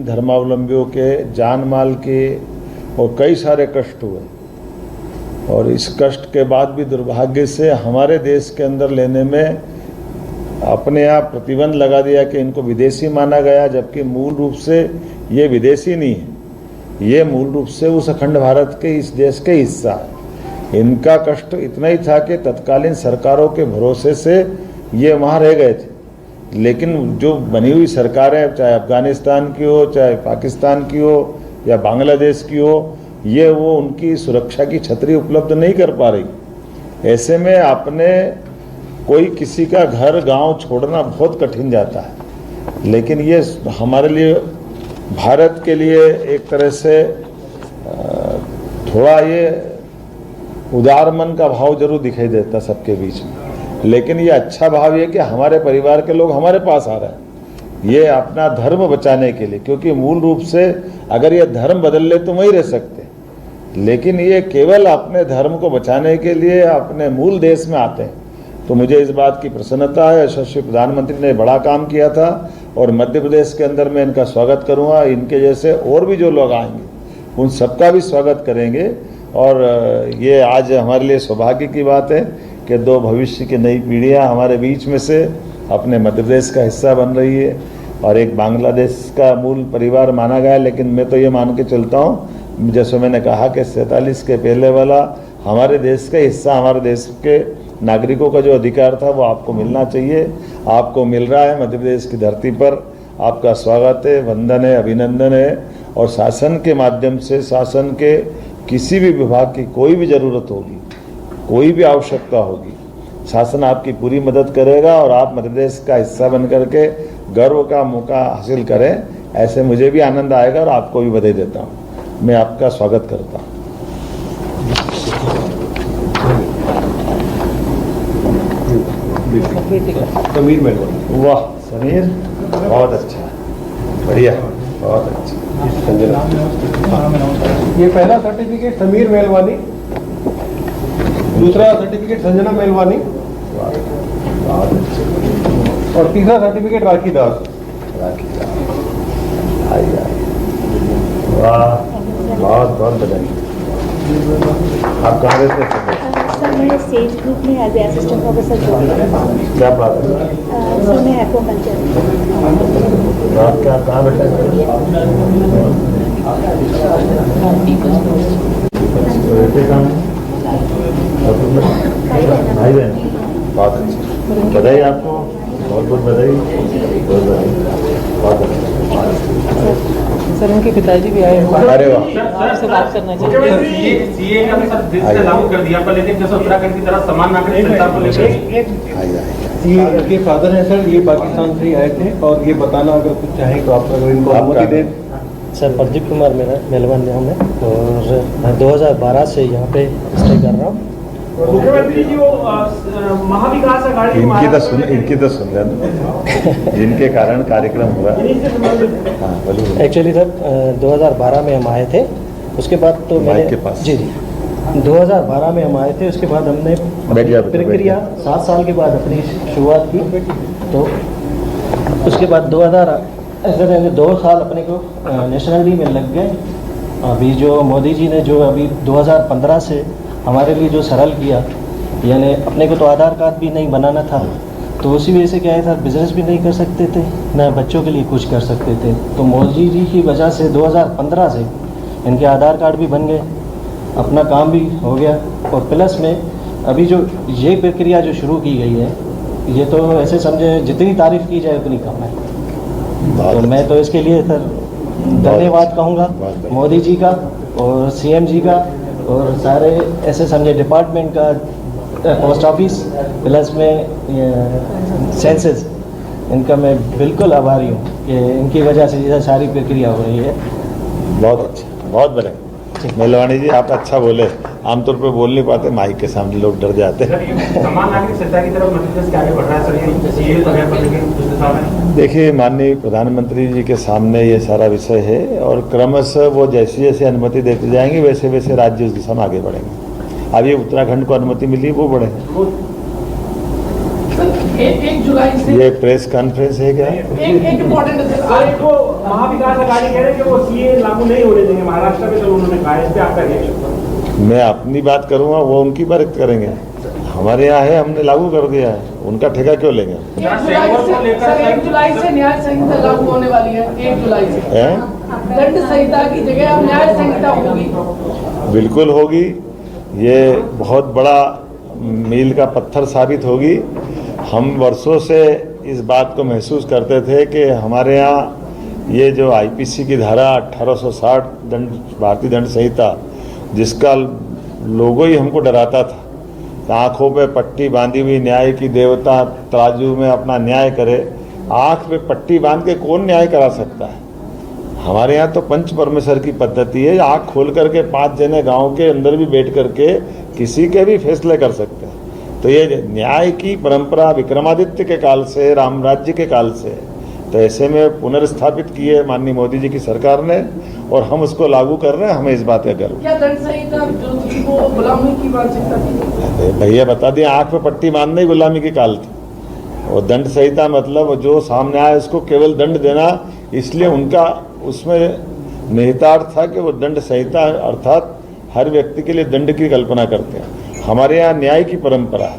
धर्मावलंबियों के जान माल के और कई सारे कष्ट हुए, और इस कष्ट के बाद भी दुर्भाग्य से हमारे देश के अंदर लेने में अपने आप प्रतिबंध लगा दिया कि इनको विदेशी माना गया, जबकि मूल रूप से ये विदेशी नहीं है, ये मूल रूप से उस अखंड भारत के इस देश के हिस्सा है। इनका कष्ट इतना ही था कि तत्कालीन सरकारों के भरोसे से ये वहाँ रह गए थे, लेकिन जो बनी हुई सरकारें, चाहे अफगानिस्तान की हो, चाहे पाकिस्तान की हो या बांग्लादेश की हो, ये वो उनकी सुरक्षा की छतरी उपलब्ध नहीं कर पा रही। ऐसे में आपने कोई किसी का घर गांव छोड़ना बहुत कठिन जाता है, लेकिन ये हमारे लिए, भारत के लिए एक तरह से थोड़ा ये उदार मन का भाव जरूर दिखाई देता सबके बीच में, लेकिन ये अच्छा भाव ये कि हमारे परिवार के लोग हमारे पास आ रहे हैं, ये अपना धर्म बचाने के लिए, क्योंकि मूल रूप से अगर ये धर्म बदल ले तो वहीं रह सकते, लेकिन ये केवल अपने धर्म को बचाने के लिए अपने मूल देश में आते हैं। तो मुझे इस बात की प्रसन्नता है, यशस्वी प्रधानमंत्री ने बड़ा काम किया था और मध्य प्रदेश के अंदर मैं इनका स्वागत करूंगा। इनके जैसे और भी जो लोग आएंगे उन सबका भी स्वागत करेंगे, और ये आज हमारे लिए सौभाग्य की बात है कि दो भविष्य की नई पीढ़ियां हमारे बीच में से अपने मध्य प्रदेश का हिस्सा बन रही है, और एक बांग्लादेश का मूल परिवार माना गया है। लेकिन मैं तो ये मान के चलता हूँ, जैसे मैंने कहा कि 47 के पहले वाला हमारे देश का हिस्सा, हमारे देश के नागरिकों का जो अधिकार था वो आपको मिलना चाहिए, आपको मिल रहा है। मध्य प्रदेश की धरती पर आपका स्वागत है, वंदन है, अभिनंदन है, और शासन के माध्यम से, शासन के किसी भी विभाग की कोई भी ज़रूरत होगी, कोई भी आवश्यकता होगी, शासन आपकी पूरी मदद करेगा, और आप मध्य प्रदेश का हिस्सा बन करके गर्व का मौका हासिल करें, ऐसे मुझे भी आनंद आएगा और आपको भी बधाई देता हूँ। मैं आपका स्वागत करता हूँ। समीर मेलवानी। वाह समीर, बहुत अच्छा, बढ़िया, बहुत अच्छा। ये पहला सर्टिफिकेट समीर मेलवानी, दूसरा सर्टिफिकेट संजना मेलवानी, बहुत अच्छा। और तीसरा सर्टिफिकेट राखी दास। वाह, बहुत बहुत बधाई। आप कहाँ रहते हैं? सर मैं सेज ग्रुप में as a assistant professor job कर रहा हूँ। क्या बात है? सर मैं एक्वाकल्चर। आप क्या कहाँ बैठे हैं? रहते कहाँ हैं? भाई बहन, बहुत अच्छा, बधाई आपको, बहुत बहुत बधाई, बहुत बधाई, बहुत अच्छा। सर उनके पिताजी भी आए हैं। अरे वाह, आपसे बात करना चाहिए। सीए का सब देश से लागू कर दिया पर, लेकिन जैसे उत्तराखंड की तरह समान नागरिक संहिता को लेकर ये के फादर हैं सर, ये पाकिस्तान से ही आए थे, और ये बताना अगर कुछ चाहें तो आप अगर इनको अनुमति दें। सर प्रदीप कुमार मेरा मेलवन नाम है, और मैं 2012 से यहाँ पे स्टे कर रहा हूँ। मुख्यमंत्री जी वो महाविकास अघाड़ी इनकी तो सुन लेना, जिनके कारण कार्यक्रम हुआ। हाँ बोलिए। एक्चुअली सर 2012 में हम आए थे, उसके बाद तो माइक के पास। जी 2012 में हम आए थे, उसके बाद हमने प्रक्रिया 7 साल के बाद अपनी शुरुआत की। तो उसके बाद 2 साल अपने को नेशनलिटी में लग गए। अभी जो मोदी जी ने जो अभी 2015 से हमारे लिए जो सरल किया, यानी अपने को तो आधार कार्ड भी नहीं बनाना था, तो उसी वजह से क्या है सर, बिज़नेस भी नहीं कर सकते थे, ना बच्चों के लिए कुछ कर सकते थे। तो मोदी जी की वजह से 2015 से इनके आधार कार्ड भी बन गए, अपना काम भी हो गया, और प्लस में अभी जो ये प्रक्रिया जो शुरू की गई है, ये तो ऐसे समझे जितनी तारीफ़ की जाए उतनी कम है। तो मैं तो इसके लिए सर धन्यवाद कहूँगा मोदी जी का और सीएम जी का, और सारे ऐसे समझे डिपार्टमेंट का, पोस्ट ऑफिस प्लस में सेंसस, इनका मैं बिल्कुल आभारी हूँ कि इनकी वजह से ये सारी प्रक्रिया हो रही है। बहुत अच्छा, बहुत बढ़िया। मेलवानी जी आप अच्छा बोले, आमतौर पे बोल नहीं पाते, माइक के सामने लोग डर जाते हैं। समान नागरिक संहिता की तरफ मध्य प्रदेश आगे बढ़ रहा है सर, ये सीए तो है पर लेकिन दूसरे साल में। देखिए माननीय प्रधानमंत्री जी के सामने ये सारा विषय है, और क्रमशः वो जैसे जैसे अनुमति देते जाएंगे वैसे वैसे राज्य उस दिशा में आगे बढ़ेंगे। अब ये उत्तराखंड को अनुमति मिली, वो बढ़े। एक जुलाई से ये प्रेस कॉन्फ्रेंस है क्या? एक इम्पोर्टेंट आज को महाविकास अघाड़ी कह रहे हैं कि वो सीए लागू नहीं होने देंगे महाराष्ट्र में, तो उन्होंने कहा है। इस पे आपका रिएक्शन? मैं अपनी बात करूंगा, वो उनकी बात करेंगे। हमारे यहाँ है, हमने लागू कर दिया है, उनका ठेका क्यों लेंगे? 1 जुलाई से न्याय संहिता लागू होने वाली है। 1 जुलाई से हैं? दंड संहिता की जगह अब न्याय संहिता होगी। बिल्कुल होगी। ये बहुत बड़ा मील का पत्थर साबित होगी। हम वर्षों से इस बात को महसूस करते थे कि हमारे यहाँ ये जो आईपीसी की धारा 1860 दंड भारतीय दंड संहिता, जिसका लोगो ही हमको डराता था, आंखों पे पट्टी बांधी हुई न्याय की देवता तराजू में अपना न्याय करे। आंख पे पट्टी बांध के कौन न्याय करा सकता है? हमारे यहाँ तो पंच परमेश्वर की पद्धति है। आंख खोल करके 5 जने गांव के अंदर भी बैठ करके किसी के भी फैसले कर सकते हैं। तो ये न्याय की परंपरा विक्रमादित्य के काल से, राम राज्य के काल से, तो ऐसे में पुनर्स्थापित की है माननीय मोदी जी की सरकार ने, और हम उसको लागू कर रहे हैं। हमें इस बात का गर्व। क्या दंड संहिता जो थी वो गुलामी की मानसिकता थी? भैया बता दिए, आंख पे पट्टी बांधना ही गुलामी की काल थी। और दंड संहिता मतलब जो सामने आया उसको केवल दंड देना, इसलिए उनका उसमें निहितार्थ था कि वो दंड संहिता अर्थात हर व्यक्ति के लिए दंड की कल्पना करते हैं। हमारे यहाँ न्याय की परंपरा है।